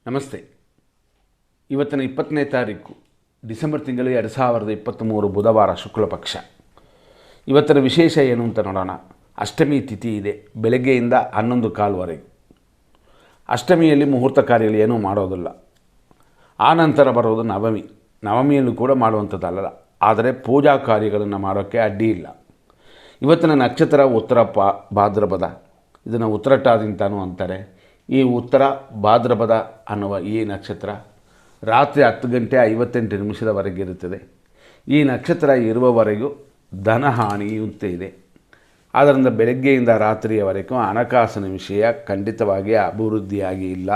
ನಮಸ್ತೆ. ಇವತ್ತಿನ 20ನೇ ತಾರೀಕು ಡಿಸೆಂಬರ್ ತಿಂಗಳು 2023 ಬುಧವಾರ ಶುಕ್ಲ ಪಕ್ಷ. ಇವತ್ತಿನ ವಿಶೇಷ ಏನು ಅಂತ ನೋಡೋಣ. ಅಷ್ಟಮಿ ತಿಥಿ ಇದೆ, ಬೆಳಗ್ಗೆಯಿಂದ 11:15ವರೆಗೆ. ಅಷ್ಟಮಿಯಲ್ಲಿ ಮುಹೂರ್ತ ಕಾರ್ಯಗಳು ಏನೂ ಮಾಡೋದಿಲ್ಲ. ಆ ನಂತರ ಬರೋದು ನವಮಿ. ನವಮಿಯಲ್ಲೂ ಕೂಡ ಮಾಡುವಂಥದ್ದಲ್ಲ, ಆದರೆ ಪೂಜಾ ಕಾರ್ಯಗಳನ್ನು ಮಾಡೋಕ್ಕೆ ಅಡ್ಡಿ ಇಲ್ಲ. ಇವತ್ತಿನ ನಕ್ಷತ್ರ ಉತ್ತರ ಭಾದ್ರಪದ. ಇದನ್ನು ಉತ್ತರಟಾದಿಂತಾನೂ ಅಂತಾರೆ. ಈ ಉತ್ತರ ಭಾದ್ರಪದ ಅನ್ನುವ ಈ ನಕ್ಷತ್ರ ರಾತ್ರಿ 10:58 ಇರುತ್ತದೆ. ಈ ನಕ್ಷತ್ರ ಇರುವವರೆಗೂ ಧನಹಾನಿಯುಂತೆ ಇದೆ. ಆದ್ದರಿಂದ ಬೆಳಗ್ಗೆಯಿಂದ ರಾತ್ರಿಯವರೆಗೂ ಹಣಕಾಸಿನ ವಿಷಯ ಖಂಡಿತವಾಗಿ ಅಭಿವೃದ್ಧಿಯಾಗಿ ಇಲ್ಲ.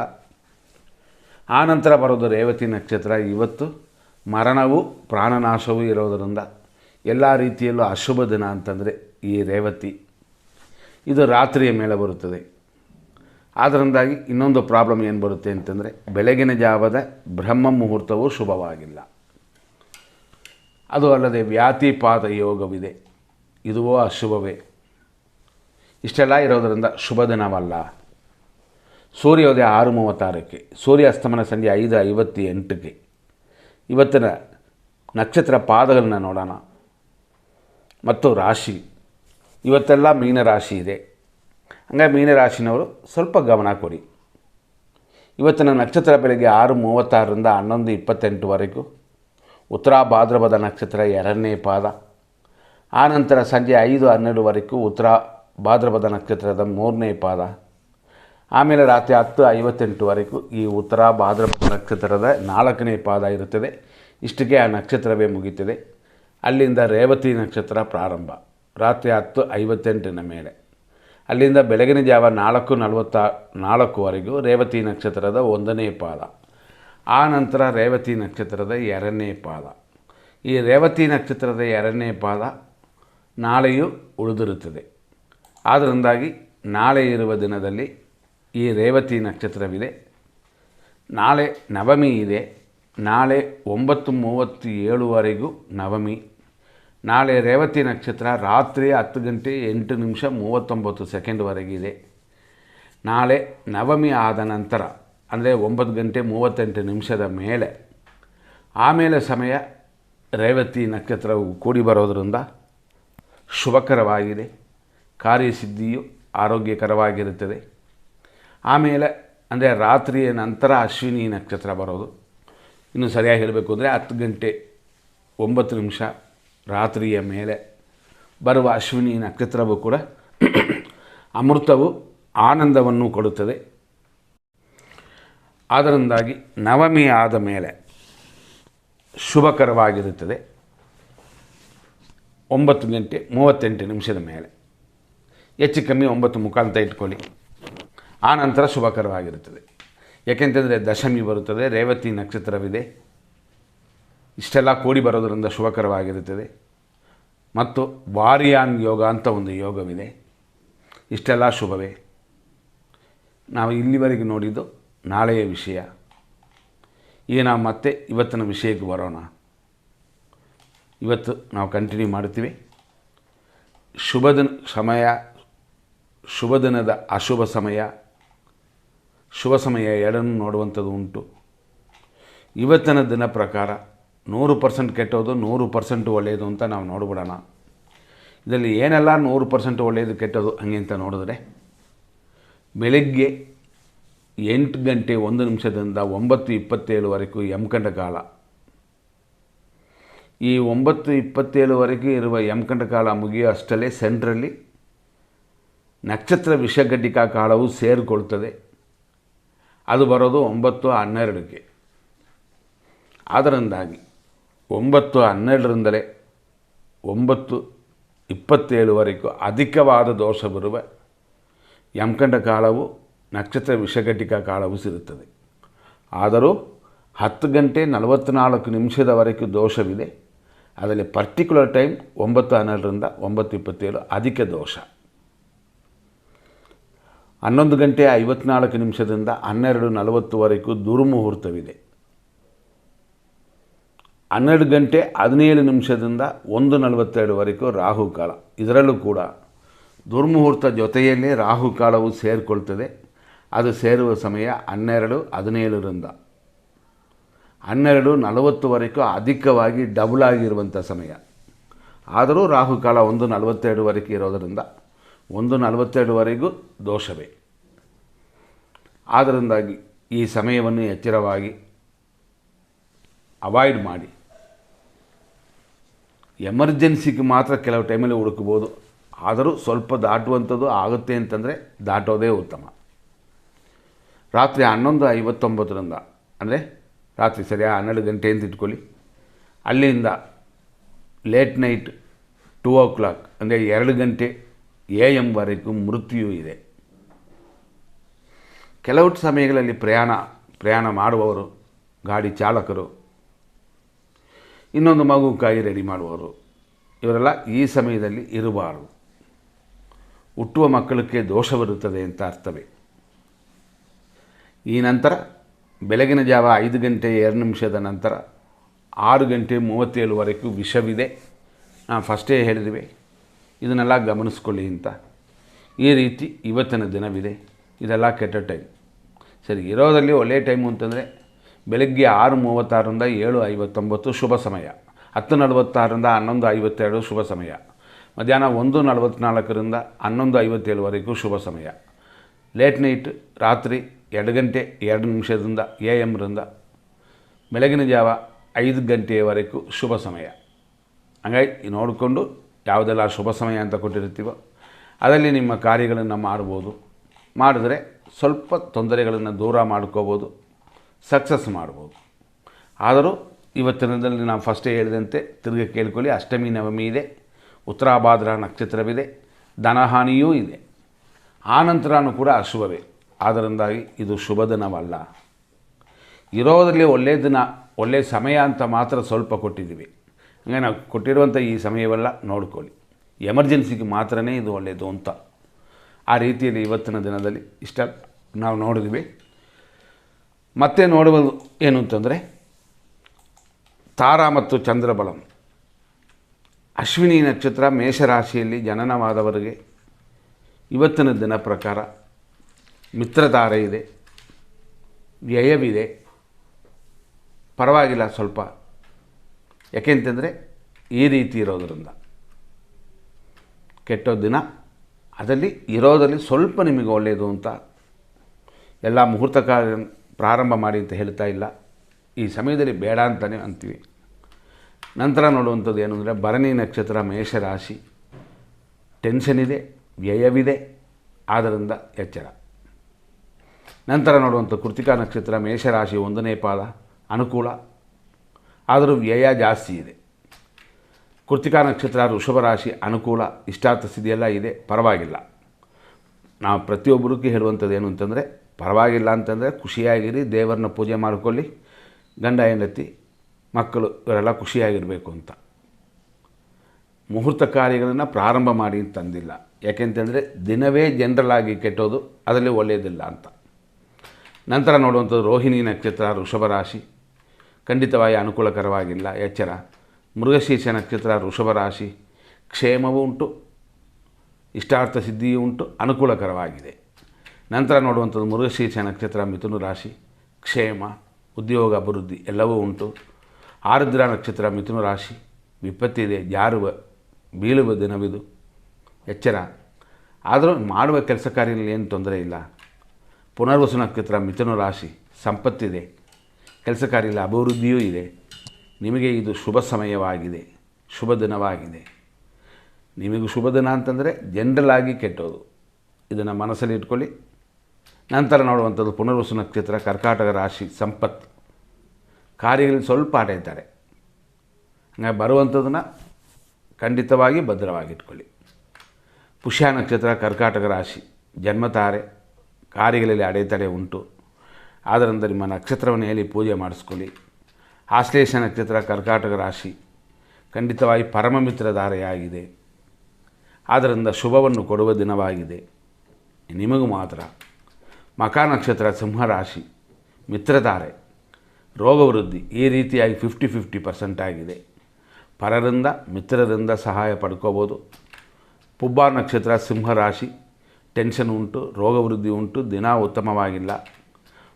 ಆನಂತರ ಬರೋದು ರೇವತಿ ನಕ್ಷತ್ರ. ಇವತ್ತು ಮರಣವು ಪ್ರಾಣನಾಶವೂ ಇರೋದರಿಂದ ಎಲ್ಲ ರೀತಿಯಲ್ಲೂ ಅಶುಭ ದಿನ ಅಂತಂದರೆ ಈ ರೇವತಿ. ಇದು ರಾತ್ರಿಯ ಮೇಲೆ ಬರುತ್ತದೆ. ಆದ್ದರಿಂದಾಗಿ ಇನ್ನೊಂದು ಪ್ರಾಬ್ಲಮ್ ಏನು ಬರುತ್ತೆ ಅಂತಂದರೆ ಬೆಳಗಿನ ಜಾವದ ಬ್ರಹ್ಮ ಮುಹೂರ್ತವು ಶುಭವಾಗಿಲ್ಲ. ಅದು ಅಲ್ಲದೆ ವ್ಯಾತಿಪಾತ ಯೋಗವಿದೆ, ಇದುವೋ ಅಶುಭವೇ. ಇಷ್ಟೆಲ್ಲ ಇರೋದರಿಂದ ಶುಭ ದಿನವಲ್ಲ. ಸೂರ್ಯೋದಯ 6:36, ಸೂರ್ಯಾಸ್ತಮನ ಸಂಜೆ 5:58. ಇವತ್ತಿನ ನಕ್ಷತ್ರ ಪಾದಗಳನ್ನು ನೋಡೋಣ ಮತ್ತು ರಾಶಿ. ಇವತ್ತೆಲ್ಲ ಮೀನರಾಶಿ ಇದೆ. ಹಂಗಾಗಿ ಮೀನರಾಶಿನವರು ಸ್ವಲ್ಪ ಗಮನ ಕೊಡಿ. ಇವತ್ತಿನ ನಕ್ಷತ್ರ ಬೆಳಗ್ಗೆ 6:36ರಿಂದ 11:28ವರೆಗೂ ಉತ್ತರ ಭಾದ್ರಪದ ನಕ್ಷತ್ರ 2ನೇ ಪಾದ. ಆನಂತರ ಸಂಜೆ 5:12ವರೆಗೂ ಉತ್ತರ ಭಾದ್ರಪದ ನಕ್ಷತ್ರದ 3ನೇ ಪಾದ. ಆಮೇಲೆ ರಾತ್ರಿ 10:58ವರೆಗೂ ಈ ಉತ್ತರ ಭಾದ್ರಪದ ನಕ್ಷತ್ರದ 4ನೇ ಪಾದ ಇರುತ್ತದೆ. ಇಷ್ಟಕ್ಕೆ ಆ ನಕ್ಷತ್ರವೇ ಮುಗಿಯುತ್ತದೆ. ಅಲ್ಲಿಂದ ರೇವತಿ ನಕ್ಷತ್ರ ಪ್ರಾರಂಭ ರಾತ್ರಿ 10:58 ಮೇಲೆ. ಅಲ್ಲಿಂದ ಬೆಳಗಿನ ಜಾವ 4:44ವರೆಗೂ ರೇವತಿ ನಕ್ಷತ್ರದ 1ನೇ ಪಾದ. ಆ ನಂತರ ರೇವತಿ ನಕ್ಷತ್ರದ 2ನೇ ಪಾದ. ಈ ರೇವತಿ ನಕ್ಷತ್ರದ 2ನೇ ಪಾದ ನಾಳೆಯೂ ಉಳಿದಿರುತ್ತದೆ. ಆದ್ದರಿಂದಾಗಿ ನಾಳೆ ಇರುವ ದಿನದಲ್ಲಿ ಈ ರೇವತಿ ನಕ್ಷತ್ರವಿದೆ. ನಾಳೆ ನವಮಿ ಇದೆ. ನಾಳೆ 9:37ವರೆಗೂ ನವಮಿ. ನಾಳೆ ರೇವತಿ ನಕ್ಷತ್ರ ರಾತ್ರಿ 10:08:39ವರೆಗಿದೆ. ನಾಳೆ ನವಮಿ ಆದ ನಂತರ ಅಂದರೆ 9:38 ಮೇಲೆ ಆಮೇಲೆ ಸಮಯ ರೇವತಿ ನಕ್ಷತ್ರವು ಕೂಡಿ ಬರೋದರಿಂದ ಶುಭಕರವಾಗಿದೆ. ಕಾರ್ಯಸಿದ್ಧಿಯು ಆರೋಗ್ಯಕರವಾಗಿರುತ್ತದೆ. ಆಮೇಲೆ ಅಂದರೆ ರಾತ್ರಿಯ ನಂತರ ಅಶ್ವಿನಿ ನಕ್ಷತ್ರ ಬರೋದು. ಇನ್ನು ಸರಿಯಾಗಿ ಹೇಳಬೇಕು ಅಂದರೆ 10:09 ರಾತ್ರಿಯ ಮೇಲೆ ಬರುವ ಅಶ್ವಿನಿ ನಕ್ಷತ್ರವು ಕೂಡ ಅಮೃತವು ಆನಂದವನ್ನು ಕೊಡುತ್ತದೆ. ಅದರಿಂದಾಗಿ ನವಮಿ ಆದ ಮೇಲೆ ಶುಭಕರವಾಗಿರುತ್ತದೆ. 9:38 ಮೇಲೆ ಹೆಚ್ಚು ಕಮ್ಮಿ 9:15 ಅಂತ ಇಟ್ಕೊಳ್ಳಿ. ಆ ನಂತರ ಶುಭಕರವಾಗಿರುತ್ತದೆ. ಏಕೆಂತಂದರೆ ದಶಮಿ ಬರುತ್ತದೆ, ರೇವತಿ ನಕ್ಷತ್ರವಿದೆ. ಇಷ್ಟೆಲ್ಲ ಕೂಡಿ ಬರೋದರಿಂದ ಶುಭಕರವಾಗಿರುತ್ತದೆ. ಮತ್ತು ವಾರಿಯಾನ್ ಯೋಗ ಅಂತ ಒಂದು ಯೋಗವಿದೆ. ಇಷ್ಟೆಲ್ಲ ಶುಭವೇ. ನಾವು ಇಲ್ಲಿವರೆಗೆ ನೋಡಿದ್ದು ನಾಳೆಯ ವಿಷಯ. ಈಗ ನಾವು ಮತ್ತೆ ಇವತ್ತಿನ ವಿಷಯಕ್ಕೆ ಬರೋಣ. ಇವತ್ತು ನಾವು ಕಂಟಿನ್ಯೂ ಮಾಡ್ತೀವಿ. ಶುಭ ಸಮಯ, ಶುಭ ದಿನದ ಅಶುಭ ಸಮಯ, ಶುಭ ಸಮಯ ಎರಡನ್ನೂ ನೋಡುವಂಥದ್ದು ಉಂಟು. ಇವತ್ತಿನ ದಿನ ಪ್ರಕಾರ 100% ಕೆಟ್ಟೋದು, 100% ಒಳ್ಳೆಯದು ಅಂತ ನಾವು ನೋಡಿಬಿಡೋಣ. ಇದರಲ್ಲಿ ಏನೆಲ್ಲ 100% ಒಳ್ಳೆಯದು ಕೆಟ್ಟೋದು ಹಂಗೆ ಅಂತ ನೋಡಿದ್ರೆ, ಬೆಳಗ್ಗೆ 8:01 9:27ವರೆಗೂ ಯಮಕಂಡ ಕಾಲ. ಈ 9:27ವರೆಗೂ ಇರುವ ಯಮಕಂಡ ಕಾಲ ಮುಗಿಯೋ ಅಷ್ಟರಲ್ಲೇ ಸೆಂಟ್ರಲ್ಲಿ ನಕ್ಷತ್ರ ವಿಷಘಟಿಕಾ ಕಾಲವು ಸೇರಿಕೊಳ್ತದೆ. ಅದು ಬರೋದು 9:12ಕ್ಕೆ. ಅದರಿಂದಾಗಿ 9:12ರಿಂದಲೇ 9:27ವರೆಗೂ ಅಧಿಕವಾದ ದೋಷ ಬರುವ ಯಮಕಂಡ ಕಾಲವು ನಕ್ಷತ್ರ ವಿಷಘಟಿಕಾ ಕಾಲವು ಸಿರುತ್ತದೆ. ಆದರೂ 10:44 ದೋಷವಿದೆ. ಅದರಲ್ಲಿ ಪರ್ಟಿಕ್ಯುಲರ್ ಟೈಮ್ 9:12ರಿಂದ 9:27 ಅಧಿಕ ದೋಷ. 11:54 12:40ವರೆಗೂ ದುರ್ಮುಹೂರ್ತವಿದೆ. 12:17 1:42ವರೆಗೂ ರಾಹುಕಾಲ. ಇದರಲ್ಲೂ ಕೂಡ ದುರ್ಮುಹೂರ್ತ ಜೊತೆಯಲ್ಲೇ ರಾಹುಕಾಲವು ಸೇರಿಕೊಳ್ತದೆ. ಅದು ಸೇರುವ ಸಮಯ 12:17ರಿಂದ 12:40ವರೆಗೂ ಅಧಿಕವಾಗಿ ಡಬಲ್ ಆಗಿರುವಂಥ ಸಮಯ. ಆದರೂ ರಾಹುಕಾಲ 1:42ವರೆಗೂ ಇರೋದರಿಂದ 1:42ವರೆಗೂ ದೋಷವೇ. ಆದ್ದರಿಂದಾಗಿ ಈ ಸಮಯವನ್ನು ಎಚ್ಚರವಾಗಿ ಅವಾಯ್ಡ್ ಮಾಡಿ. ಎಮರ್ಜೆನ್ಸಿಗೆ ಮಾತ್ರ ಕೆಲವು ಟೈಮಲ್ಲಿ ಹುಡುಕ್ಬೋದು. ಆದರೂ ಸ್ವಲ್ಪ ದಾಟುವಂಥದ್ದು ಆಗುತ್ತೆ ಅಂತಂದರೆ ದಾಟೋದೇ ಉತ್ತಮ. ರಾತ್ರಿ 11:59ರಿಂದ ಅಂದರೆ ರಾತ್ರಿ ಸರಿಯಾಗಿ 12 ಗಂಟೆ ಅಂತ ಇಟ್ಕೊಳ್ಳಿ. ಅಲ್ಲಿಂದ ಲೇಟ್ ನೈಟ್ 2 o'clock ಅಂದರೆ 2 ಗಂಟೆ AM ವರೆಗೂ ಮೃತ್ಯು ಇದೆ. ಕೆಲವು ಸಮಯಗಳಲ್ಲಿ ಪ್ರಯಾಣ ಮಾಡುವವರು, ಗಾಡಿ ಚಾಲಕರು, ಇನ್ನೊಂದು ಮಗುಕ್ಕಾಗಿ ರೆಡಿ ಮಾಡುವವರು, ಇವರೆಲ್ಲ ಈ ಸಮಯದಲ್ಲಿ ಇರಬಾರದು. ಹುಟ್ಟುವ ಮಕ್ಕಳಕ್ಕೆ ದೋಷವಿರುತ್ತದೆ ಅಂತ ಅರ್ಥವೇ. ಈ ನಂತರ ಬೆಳಗಿನ ಜಾವ 5:02 ನಂತರ 6:37ವರೆಗೂ ವಿಷವಿದೆ. ನಾನು ಫಸ್ಟೇ ಹೇಳಿದ್ವಿ, ಇದನ್ನೆಲ್ಲ ಗಮನಿಸ್ಕೊಳ್ಳಿ ಅಂತ. ಈ ರೀತಿ ಇವತ್ತಿನ ದಿನವಿದೆ. ಇದೆಲ್ಲ ಕೆಟ್ಟ ಟೈಮ್. ಸರಿ, ಇರೋದಲ್ಲಿ ಒಳ್ಳೆಯ ಟೈಮು ಅಂತಂದರೆ ಬೆಳಗ್ಗೆ 6:36ರಿಂದ 7:59 ಶುಭ ಸಮಯ, 10:46ರಿಂದ 11:52 ಶುಭ ಸಮಯ, ಮಧ್ಯಾಹ್ನ 1:44ರಿಂದ 11:57ವರೆಗೂ ಶುಭ ಸಮಯ, ಲೇಟ್ ನೈಟ್ ರಾತ್ರಿ 2:02 AM ಬೆಳಗಿನ ಜಾವ 5 ಗಂಟೆಯವರೆಗೂ ಶುಭ ಸಮಯ. ಹಾಗಾಗಿ ನೋಡಿಕೊಂಡು ಯಾವುದೆಲ್ಲ ಶುಭ ಸಮಯ ಅಂತ ಕೊಟ್ಟಿರ್ತೀವೋ ಅದರಲ್ಲಿ ನಿಮ್ಮ ಕಾರ್ಯಗಳನ್ನು ಮಾಡ್ಬೋದು. ಮಾಡಿದ್ರೆ ಸ್ವಲ್ಪ ತೊಂದರೆಗಳನ್ನು ದೂರ ಮಾಡ್ಕೋಬೋದು, ಸಕ್ಸಸ್ ಮಾಡ್ಬೋದು. ಆದರೂ ಇವತ್ತಿನದಲ್ಲಿ ನಾವು ಫಸ್ಟೇ ಹೇಳಿದಂತೆ ತಿರುಗಿ ಕೇಳ್ಕೊಳ್ಳಿ. ಅಷ್ಟಮಿ ನವಮಿ ಇದೆ, ಉತ್ತರಾಭಾದ್ರ ನಕ್ಷತ್ರವಿದೆ, ಧನಹಾನಿಯೂ ಇದೆ. ಆನಂತರನೂ ಕೂಡ ಅಶುಭವೇ. ಆದ್ದರಿಂದಾಗಿ ಇದು ಶುಭ ದಿನವಲ್ಲ. ಇರೋದರಲ್ಲಿ ಒಳ್ಳೆಯ ದಿನ, ಒಳ್ಳೆಯ ಸಮಯ ಅಂತ ಮಾತ್ರ ಸ್ವಲ್ಪ ಕೊಟ್ಟಿದ್ದೀವಿ. ಹಂಗೆ ನಾವು ಕೊಟ್ಟಿರುವಂಥ ಈ ಸಮಯವೆಲ್ಲ ನೋಡ್ಕೊಳ್ಳಿ. ಎಮರ್ಜೆನ್ಸಿಗೆ ಮಾತ್ರನೇ ಇದು ಒಳ್ಳೆಯದು ಅಂತ. ಆ ರೀತಿಯಲ್ಲಿ ಇವತ್ತಿನ ದಿನದಲ್ಲಿ ಇಷ್ಟ ನಾವು ನೋಡಿದ್ವಿ. ಮತ್ತೆ ನೋಡುವುದು ಏನು ಅಂತಂದರೆ ತಾರಾ ಮತ್ತು ಚಂದ್ರಬಲಂ. ಅಶ್ವಿನಿ ನಕ್ಷತ್ರ ಮೇಷರಾಶಿಯಲ್ಲಿ ಜನನವಾದವರಿಗೆ ಇವತ್ತಿನ ದಿನ ಪ್ರಕಾರ ಮಿತ್ರತಾರೆ ಇದೆ, ವ್ಯಯವಿದೆ, ಪರವಾಗಿಲ್ಲ ಸ್ವಲ್ಪ. ಯಾಕೆಂತಂದರೆ ಈ ರೀತಿ ಇರೋದರಿಂದ ಕೆಟ್ಟ ದಿನ ಅದರಲ್ಲಿ ಇರೋದರಲ್ಲಿ ಸ್ವಲ್ಪ ನಿಮಗೆ ಒಳ್ಳೆಯದು ಅಂತ. ಎಲ್ಲ ಮುಹೂರ್ತ ಕಾರ್ಯ ಪ್ರಾರಂಭ ಮಾಡಿ ಅಂತ ಹೇಳ್ತಾ ಇಲ್ಲ, ಈ ಸಮಯದಲ್ಲಿ ಬೇಡ ಅಂತಲೇ ಅಂತೀವಿ. ನಂತರ ನೋಡುವಂಥದ್ದು ಏನು ಅಂದರೆ ಭರಣಿ ನಕ್ಷತ್ರ ಮೇಷರಾಶಿ, ಟೆನ್ಷನ್ ಇದೆ, ವ್ಯಯವಿದೆ, ಆದ್ದರಿಂದ ಎಚ್ಚರ. ನಂತರ ನೋಡುವಂಥ ಕೃತಿಕಾ ನಕ್ಷತ್ರ ಮೇಷರಾಶಿ 1ನೇ ಪಾದ, ಅನುಕೂಲ, ಆದರೂ ವ್ಯಯ ಜಾಸ್ತಿ ಇದೆ. ಕೃತಿಕಾ ನಕ್ಷತ್ರ ವೃಷಭ ರಾಶಿ, ಅನುಕೂಲ, ಇಷ್ಟಾರ್ಥ ಸ್ಥಿತಿಯೆಲ್ಲ ಇದೆ, ಪರವಾಗಿಲ್ಲ. ನಾವು ಪ್ರತಿಯೊಬ್ಬರಿಗೂ ಹೇಳುವಂಥದ್ದು ಏನು ಅಂತಂದರೆ ಪರವಾಗಿಲ್ಲ ಅಂತಂದರೆ ಖುಷಿಯಾಗಿರಿ, ದೇವರನ್ನ ಪೂಜೆ ಮಾಡಿಕೊಳ್ಳಿ, ಗಂಡ ಹೆಂಡತಿ ಮಕ್ಕಳು ಇವರೆಲ್ಲ ಖುಷಿಯಾಗಿರಬೇಕು ಅಂತ. ಮುಹೂರ್ತ ಕಾರ್ಯಗಳನ್ನು ಪ್ರಾರಂಭ ಮಾಡಿ ಅಂತಂದಿಲ್ಲ. ಯಾಕೆಂತಂದರೆ ದಿನವೇ ಜನರಲ್ ಆಗಿ ಕೆಟ್ಟೋದು, ಅದರಲ್ಲಿ ಒಳ್ಳೆಯದಿಲ್ಲ ಅಂತ. ನಂತರ ನೋಡುವಂಥದ್ದು ರೋಹಿಣಿ ನಕ್ಷತ್ರ ವೃಷಭ ರಾಶಿ, ಖಂಡಿತವಾಗಿ ಅನುಕೂಲಕರವಾಗಿಲ್ಲ, ಎಚ್ಚರ. ಮೃಗಶೀರ್ಷ ನಕ್ಷತ್ರ ವೃಷಭ ರಾಶಿ, ಕ್ಷೇಮವೂ ಉಂಟು, ಇಷ್ಟಾರ್ಥ ಸಿದ್ಧಿಯೂ ಉಂಟು, ಅನುಕೂಲಕರವಾಗಿದೆ. ನಂತರ ನೋಡುವಂಥದ್ದು ಮೃಗಶೀರ್ಷ ನಕ್ಷತ್ರ ಮಿಥುನ ರಾಶಿ, ಕ್ಷೇಮ, ಉದ್ಯೋಗ ಅಭಿವೃದ್ಧಿ ಎಲ್ಲವೂ ಉಂಟು. ಆರುದ್ರ ನಕ್ಷತ್ರ ಮಿಥುನ ರಾಶಿ, ವಿಪತ್ತಿದೆ, ಜಾರುವ ಬೀಳುವ ದಿನವಿದು, ಎಚ್ಚರ. ಆದರೂ ಮಾಡುವ ಕೆಲಸ ಕಾರ್ಯದಲ್ಲಿ ಏನು ತೊಂದರೆ ಇಲ್ಲ. ಪುನರ್ವಸು ನಕ್ಷತ್ರ ಮಿಥುನ ರಾಶಿ, ಸಂಪತ್ತಿದೆ, ಕೆಲಸ ಕಾರ್ಯದಲ್ಲಿ ಅಭಿವೃದ್ಧಿಯೂ ಇದೆ. ನಿಮಗೆ ಇದು ಶುಭ ಸಮಯವಾಗಿದೆ, ಶುಭ ದಿನವಾಗಿದೆ. ನಿಮಗೆ ಶುಭ ದಿನ ಅಂತಂದರೆ ಜನರಲ್ ಆಗಿ ಕೆಟ್ಟೋದು, ಇದನ್ನು ಮನಸ್ಸಲ್ಲಿ ಇಟ್ಕೊಳ್ಳಿ. ನಂತರ ನೋಡುವಂಥದ್ದು ಪುನರ್ವಸು ನಕ್ಷತ್ರ ಕರ್ಕಾಟಕ ರಾಶಿ, ಸಂಪತ್ತು, ಕಾರ್ಯಗಳಲ್ಲಿ ಸ್ವಲ್ಪ ಆಡೈತಾರೆ. ಹಾಗಾಗಿ ಬರುವಂಥದ್ದನ್ನು ಖಂಡಿತವಾಗಿ ಭದ್ರವಾಗಿಟ್ಕೊಳ್ಳಿ. ಪುಷ್ಯ ನಕ್ಷತ್ರ ಕರ್ಕಾಟಕ ರಾಶಿ, ಜನ್ಮತಾರೆ, ಕಾರ್ಯಗಳಲ್ಲಿ ಅಡೆತಡೆ ಉಂಟು, ಆದ್ದರಿಂದ ನಿಮ್ಮ ನಕ್ಷತ್ರವನ್ನು ಹೇಳಿ ಪೂಜೆ ಮಾಡಿಸ್ಕೊಳ್ಳಿ. ಆಶ್ಲೇಷ ನಕ್ಷತ್ರ ಕರ್ಕಾಟಕ ರಾಶಿ, ಖಂಡಿತವಾಗಿ ಪರಮಮಿತ್ರ ಧಾರೆಯಾಗಿದೆ, ಆದ್ದರಿಂದ ಶುಭವನ್ನು ಕೊಡುವ ದಿನವಾಗಿದೆ ನಿಮಗೂ ಮಾತ್ರ. ಮಖ ನಕ್ಷತ್ರ ಸಿಂಹರಾಶಿ, ಮಿತ್ರಧಾರೆ, ರೋಗವೃದ್ಧಿ, ಈ ರೀತಿಯಾಗಿ 50-50% ಆಗಿದೆ. ಪರರಿಂದ ಮಿತ್ರರಿಂದ ಸಹಾಯ ಪಡ್ಕೋಬೋದು. ಪುಬ್ಬ ನಕ್ಷತ್ರ ಸಿಂಹರಾಶಿ, ಟೆನ್ಷನ್ ಉಂಟು, ರೋಗ ವೃದ್ಧಿ ಉಂಟು, ದಿನ ಉತ್ತಮವಾಗಿಲ್ಲ.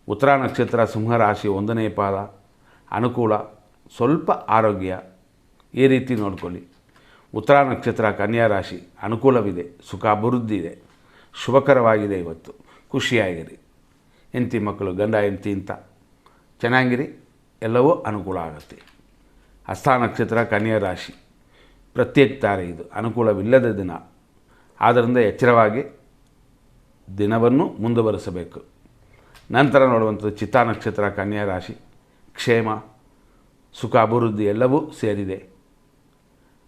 ಉತ್ತರ ನಕ್ಷತ್ರ ಸಿಂಹರಾಶಿ 1ನೇ ಪಾದ ಅನುಕೂಲ, ಸ್ವಲ್ಪ ಆರೋಗ್ಯ ಈ ರೀತಿ ನೋಡ್ಕೊಳ್ಳಿ. ಉತ್ತರ ನಕ್ಷತ್ರ ಕನ್ಯಾ ರಾಶಿ ಅನುಕೂಲವಿದೆ, ಸುಖ ಅಭಿವೃದ್ಧಿ ಇದೆ, ಶುಭಕರವಾಗಿದೆ. ಇವತ್ತು ಖುಷಿಯಾಗಿರಿ. ಹೆಂಡತಿ ಮಕ್ಕಳು, ಗಂಡ ಹೆಂಡತಿ ಅಂತ ಚೆನ್ನಾಗಿರಿ, ಎಲ್ಲವೂ ಅನುಕೂಲ ಆಗುತ್ತೆ. ಹಸ್ತ ನಕ್ಷತ್ರ ಕನ್ಯಾ ರಾಶಿ ಪ್ರತ್ಯೇಕ ತಾರೆ, ಇದು ಅನುಕೂಲವಿಲ್ಲದ ದಿನ. ಆದ್ದರಿಂದ ಎಚ್ಚರವಾಗಿ ದಿನವನ್ನು ಮುಂದುವರಿಸಬೇಕು. ನಂತರ ನೋಡುವಂಥದ್ದು ಚಿತ್ತಾ ನಕ್ಷತ್ರ ಕನ್ಯಾ ರಾಶಿ ಕ್ಷೇಮ, ಸುಖ ಅಭಿವೃದ್ಧಿ ಎಲ್ಲವೂ ಸೇರಿದೆ.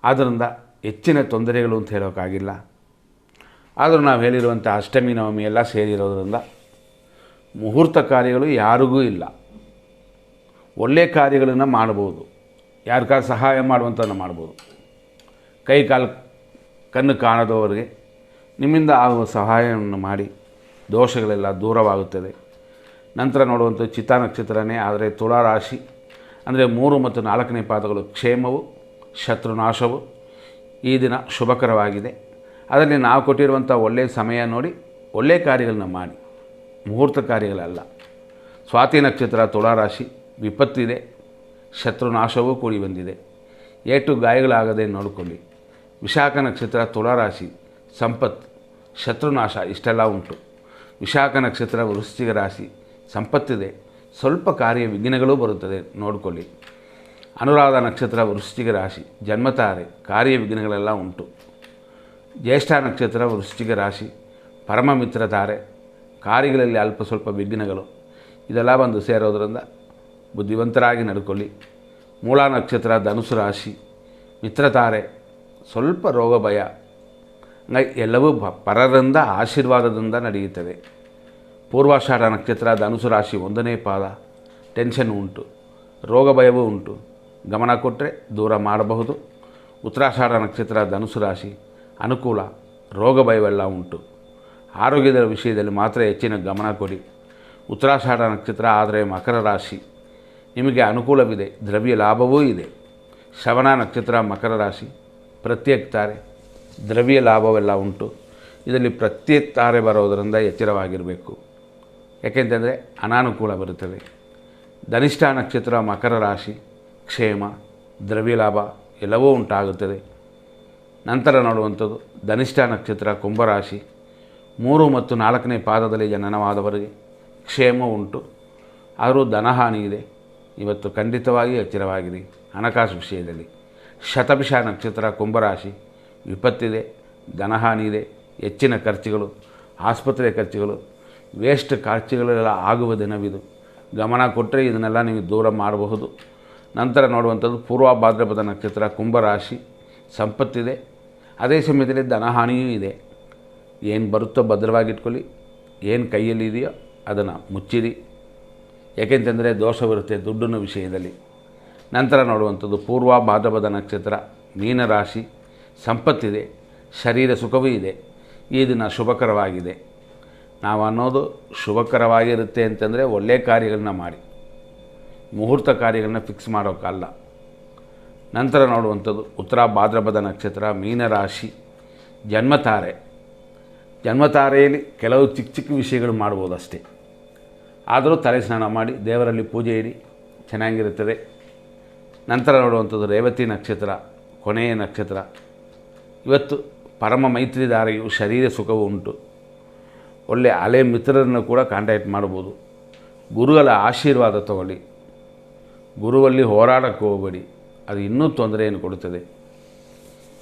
ಆದ್ದರಿಂದ ಹೆಚ್ಚಿನ ತೊಂದರೆಗಳು ಅಂತ ಹೇಳೋಕ್ಕಾಗಿಲ್ಲ. ಆದರೂ ನಾವು ಹೇಳಿರುವಂಥ ಅಷ್ಟಮಿ ನವಮಿ ಎಲ್ಲ ಸೇರಿರೋದ್ರಿಂದ ಮುಹೂರ್ತ ಕಾರ್ಯಗಳು ಯಾರಿಗೂ ಇಲ್ಲ. ಒಳ್ಳೆಯ ಕಾರ್ಯಗಳನ್ನು ಮಾಡ್ಬೋದು, ಯಾರಿಗಾರು ಸಹಾಯ ಮಾಡುವಂಥದ್ದನ್ನು ಮಾಡ್ಬೋದು. ಕೈ ಕಾಲು ಕಣ್ಣು ಕಾಣದವರಿಗೆ ನಿಮ್ಮಿಂದ ಆಗುವ ಸಹಾಯವನ್ನು ಮಾಡಿ ದೋಷಗಳೆಲ್ಲ ದೂರವಾಗುತ್ತದೆ. ನಂತರ ನೋಡುವಂಥ ಚಿತ್ತಾ ನಕ್ಷತ್ರನೇ, ಆದರೆ ತುಲಾ ರಾಶಿ ಅಂದರೆ 3 ಮತ್ತು 4ನೇ ಪಾದಗಳು ಕ್ಷೇಮವು, ಶತ್ರುನಾಶವು. ಈ ದಿನ ಶುಭಕರವಾಗಿದೆ. ಅದರಲ್ಲಿ ನಾವು ಕೊಟ್ಟಿರುವಂಥ ಒಳ್ಳೆಯ ಸಮಯ ನೋಡಿ ಒಳ್ಳೆಯ ಕಾರ್ಯಗಳನ್ನ ಮಾಡಿ, ಮುಹೂರ್ತ ಕಾರ್ಯಗಳಲ್ಲ. ಸ್ವಾತಿ ನಕ್ಷತ್ರ ತುಲಾ ರಾಶಿ ವಿಪತ್ತಿದೆ, ಶತ್ರುನಾಶವೂ ಕೂಡಿ ಬಂದಿದೆ. ಏಟು ಗಾಯಗಳಾಗದೆ ನೋಡಿಕೊಳ್ಳಿ. ವಿಶಾಖ ನಕ್ಷತ್ರ ತುಲಾ ರಾಶಿ ಸಂಪತ್ತು, ಶತ್ರುನಾಶ ಇಷ್ಟೆಲ್ಲ ಉಂಟು. ವಿಶಾಖ ನಕ್ಷತ್ರ ವೃಶ್ಚಿಕ ರಾಶಿ ಸಂಪತ್ತಿದೆ, ಸ್ವಲ್ಪ ಕಾರ್ಯ ವಿಘ್ನಗಳೂ ಬರುತ್ತದೆ ನೋಡಿಕೊಳ್ಳಿ. ಅನುರಾಧ ನಕ್ಷತ್ರ ವೃಶ್ಚಿಕ ರಾಶಿ ಜನ್ಮತಾರೆ, ಕಾರ್ಯ ವಿಘ್ನಗಳೆಲ್ಲ ಉಂಟು. ಜ್ಯೇಷ್ಠ ನಕ್ಷತ್ರ ವೃಶ್ಚಿಕ ರಾಶಿ ಪರಮ ಮಿತ್ರ ತಾರೆ, ಕಾರ್ಯಗಳಲ್ಲಿ ಅಲ್ಪ ಸ್ವಲ್ಪ ವಿಘ್ನಗಳು ಇದೆಲ್ಲ ಬಂದು ಸೇರೋದರಿಂದ ಬುದ್ಧಿವಂತರಾಗಿ ನಡ್ಕೊಳ್ಳಿ. ಮೂಲ ನಕ್ಷತ್ರ ಧನುಸು ರಾಶಿ ಮಿತ್ರತಾರೆ, ಸ್ವಲ್ಪ ರೋಗ ಭಯ, ಎಲ್ಲವೂ ಪರರಿಂದ ಆಶೀರ್ವಾದದಿಂದ ನಡೆಯುತ್ತದೆ. ಪೂರ್ವಾಷಾಢ ನಕ್ಷತ್ರ ಧನುಸು ರಾಶಿ 1ನೇ ಪಾದ ಟೆನ್ಷನ್ ಉಂಟು, ರೋಗ ಭಯವೂ ಉಂಟು, ಗಮನ ಕೊಟ್ಟರೆ ದೂರ ಮಾಡಬಹುದು. ಉತ್ತರಾಷಾಢ ನಕ್ಷತ್ರ ಧನುಸು ರಾಶಿ ಅನುಕೂಲ, ರೋಗ ಭಯವೆಲ್ಲ ಉಂಟು. ಆರೋಗ್ಯದ ವಿಷಯದಲ್ಲಿ ಮಾತ್ರ ಹೆಚ್ಚಿನ ಗಮನ ಕೊಡಿ. ಉತ್ತರಾಷಾಢ ನಕ್ಷತ್ರ ಆದರೆ ಮಕರ ರಾಶಿ ನಿಮಗೆ ಅನುಕೂಲವಿದೆ, ದ್ರವ್ಯ ಲಾಭವೂ ಇದೆ. ಶ್ರವಣ ನಕ್ಷತ್ರ ಮಕರ ರಾಶಿ ಪ್ರತ್ಯೇಕ ತಾರೆ, ದ್ರವ್ಯ ಲಾಭವೆಲ್ಲ ಉಂಟು. ಇದರಲ್ಲಿ ಪ್ರತ್ಯೇಕ ತಾರೆ ಬರೋದರಿಂದ ಎಚ್ಚರವಾಗಿರಬೇಕು, ಯಾಕೆಂತಂದರೆ ಅನಾನುಕೂಲ ಬರುತ್ತದೆ. ಧನಿಷ್ಠ ನಕ್ಷತ್ರ ಮಕರ ರಾಶಿ ಕ್ಷೇಮ, ದ್ರವ್ಯ ಲಾಭ ಎಲ್ಲವೂ ಉಂಟಾಗುತ್ತದೆ. ನಂತರ ನೋಡುವಂಥದ್ದು ಧನಿಷ್ಠ ನಕ್ಷತ್ರ ಕುಂಭರಾಶಿ 3 ಮತ್ತು 4ನೇ ಪಾದದಲ್ಲಿ ಜನನವಾದವರಿಗೆ ಕ್ಷೇಮ ಉಂಟು, ಆದರೂ ಧನಹಾನಿ ಇದೆ. ಇವತ್ತು ಖಂಡಿತವಾಗಿ ಎಚ್ಚರವಾಗಿರಿ ಹಣಕಾಸು ವಿಷಯದಲ್ಲಿ. ಶತಭಿಷ ನಕ್ಷತ್ರ ಕುಂಭರಾಶಿ ವಿಪತ್ತಿದೆ, ಧನಹಾನಿ ಇದೆ, ಹೆಚ್ಚಿನ ಖರ್ಚುಗಳು, ಆಸ್ಪತ್ರೆ ಖರ್ಚುಗಳು, ವೇಸ್ಟ್ ಖರ್ಚುಗಳೆಲ್ಲ ಆಗುವ ದಿನವಿದು. ಗಮನ ಕೊಟ್ಟರೆ ಇದನ್ನೆಲ್ಲ ನೀವು ದೂರ ಮಾಡಬಹುದು. ನಂತರ ನೋಡುವಂಥದ್ದು ಪೂರ್ವ ಭಾದ್ರಪದ ನಕ್ಷತ್ರ ಕುಂಭರಾಶಿ ಸಂಪತ್ತಿದೆ, ಅದೇ ಸಮಯದಲ್ಲಿ ಧನಹಾನಿಯೂ ಇದೆ. ಏನು ಬರುತ್ತೋ ಭದ್ರವಾಗಿಟ್ಕೊಳ್ಳಿ, ಏನು ಕೈಯಲ್ಲಿದೆಯೋ ಅದನ್ನು ಮುಚ್ಚಿರಿ, ಏಕೆಂತಂದರೆ ದೋಷವಿರುತ್ತೆ ದುಡ್ಡಿನ ವಿಷಯದಲ್ಲಿ. ನಂತರ ನೋಡುವಂಥದ್ದು ಪೂರ್ವ ಭಾದ್ರಪದ ನಕ್ಷತ್ರ ಮೀನರಾಶಿ ಸಂಪತ್ತಿದೆ, ಶರೀರ ಸುಖವೂ ಇದೆ. ಈ ದಿನ ಶುಭಕರವಾಗಿದೆ. ನಾವು ಅನ್ನೋದು ಶುಭಕರವಾಗಿರುತ್ತೆ ಅಂತಂದರೆ ಒಳ್ಳೆಯ ಕಾರ್ಯಗಳನ್ನ ಮಾಡಿ, ಮುಹೂರ್ತ ಕಾರ್ಯಗಳನ್ನ ಫಿಕ್ಸ್ ಮಾಡೋಕ್ಕಲ್ಲ. ನಂತರ ನೋಡುವಂಥದ್ದು ಉತ್ತರ ಭಾದ್ರಪದ ನಕ್ಷತ್ರ ಮೀನರಾಶಿ ಜನ್ಮತಾರೆ. ಜನ್ಮತಾರೆಯಲ್ಲಿ ಕೆಲವು ಚಿಕ್ಕ ಚಿಕ್ಕ ವಿಷಯಗಳು ಮಾಡ್ಬೋದು ಅಷ್ಟೇ, ಆದರೂ ತಲೆ ಸ್ನಾನ ಮಾಡಿ ದೇವರಲ್ಲಿ ಪೂಜೆ ಇಡಿ, ಚೆನ್ನಾಗಿರುತ್ತದೆ. ನಂತರ ನೋಡುವಂಥದ್ದು ರೇವತಿ ನಕ್ಷತ್ರ ಕೊನೆಯ ನಕ್ಷತ್ರ. ಇವತ್ತು ಪರಮ ಮೈತ್ರಿದಾರೆಯು ಶರೀರ ಸುಖವು ಉಂಟು. ಒಳ್ಳೆಯ ಹಳೆ ಮಿತ್ರರನ್ನು ಕೂಡ ಕಾಂಟ್ಯಾಕ್ಟ್ ಮಾಡ್ಬೋದು. ಗುರುಗಳ ಆಶೀರ್ವಾದ ತಗೊಳ್ಳಿ, ಗುರುವಲ್ಲಿ ಹೋರಾಡಕ್ಕೆ ಹೋಗಬೇಡಿ, ಅದು ಇನ್ನೂ ತೊಂದರೆಯನ್ನು ಕೊಡುತ್ತದೆ.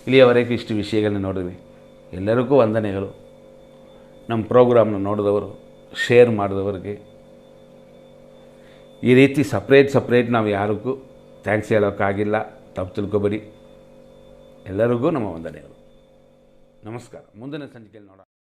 ಇಲ್ಲಿಯವರೆಗೆ ಇಷ್ಟು ವಿಷಯಗಳನ್ನ ನೋಡಿದ್ವಿ. ಎಲ್ಲರಿಗೂ ವಂದನೆಗಳು. ನಮ್ಮ ಪ್ರೋಗ್ರಾಮ್ನ ನೋಡಿದವರು, ಶೇರ್ ಮಾಡಿದವರಿಗೆ ಈ ರೀತಿ ಸಪ್ರೇಟ್ ನಾವು ಯಾರಿಗೂ ಥ್ಯಾಂಕ್ಸ್ ಹೇಳೋಕ್ಕಾಗಿಲ್ಲ, ತಪ್ಪು ತಿಳ್ಕೊಬೇಡಿ. ಎಲ್ಲರಿಗೂ ನಮ್ಮ ವಂದನೆಗಳು. ನಮಸ್ಕಾರ. ಮುಂದಿನ ಸಂಚಿಕೆಯಲ್ಲಿ ನೋಡೋಣ.